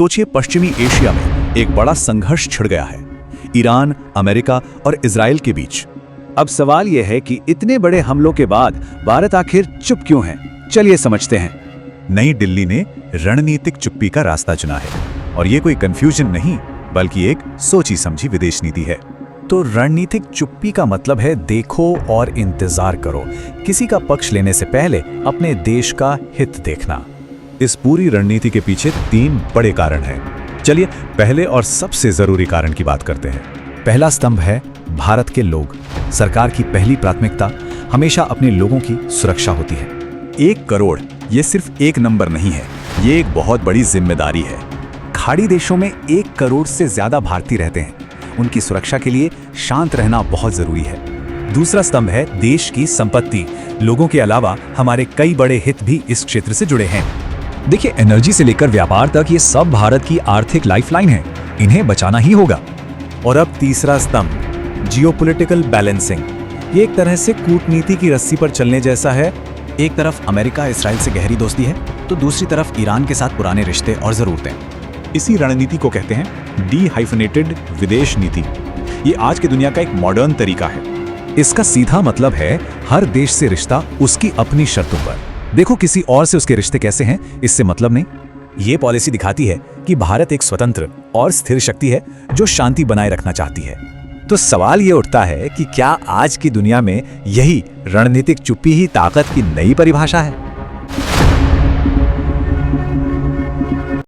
सोचिए, पश्चिमी एशिया में एक बड़ा संघर्ष छिड़ गया है, ईरान, अमेरिका और इजराइल के बीच। अब सवाल यह है कि इतने बड़े हमलों के बाद भारत आखिर चुप क्यों है? चलिए समझते हैं। नई दिल्ली ने रणनीतिक चुप्पी का रास्ता चुना है, और ये कोई कंफ्यूजन नहीं, बल्कि एक सोची समझी विदेश नीति है। तो रणनीतिक चुप्पी का मतलब है देखो और इंतजार करो, किसी का पक्ष लेने से पहले अपने देश का हित देखना। इस पूरी रणनीति के पीछे 3 बड़े कारण हैं। चलिए पहले और सबसे जरूरी कारण की बात करते हैं। पहला स्तंभ है भारत के लोग। सरकार की पहली प्राथमिकता हमेशा अपने लोगों की सुरक्षा होती है। 1 करोड़ ये सिर्फ एक नंबर नहीं है, ये एक बहुत बड़ी जिम्मेदारी है। खाड़ी देशों में 1 करोड़ से ज्यादा भारतीय रहते हैं। उनकी सुरक्षा के लिए शांत रहना बहुत जरूरी है। दूसरा स्तंभ है देश की संपत्ति। लोगों के अलावा हमारे कई बड़े हित भी इस क्षेत्र से जुड़े हैं। देखिए, एनर्जी से लेकर व्यापार तक ये सब भारत की आर्थिक लाइफलाइन है। इन्हें बचाना ही होगा। और अब तीसरा स्तंभ, जियोपॉलिटिकल बैलेंसिंग। ये एक तरह से कूटनीति की रस्सी पर चलने जैसा है। एक तरफ अमेरिका इसराइल से गहरी दोस्ती है, तो दूसरी तरफ ईरान के साथ पुराने रिश्ते और जरूरतें। इसी रणनीति को कहते हैं डी-हाइफनेटेड विदेश नीति। ये आज की दुनिया का एक मॉडर्न तरीका है। इसका सीधा मतलब है हर देश से रिश्ता उसकी अपनी शर्तों पर। देखो, किसी और से उसके रिश्ते कैसे हैं, इससे मतलब नहीं। ये पॉलिसी दिखाती है कि भारत एक स्वतंत्र और स्थिर शक्ति है जो शांति बनाए रखना चाहती है। तो सवाल ये उठता है कि क्या आज की दुनिया में यही रणनीतिक चुप्पी ही ताकत की नई परिभाषा है?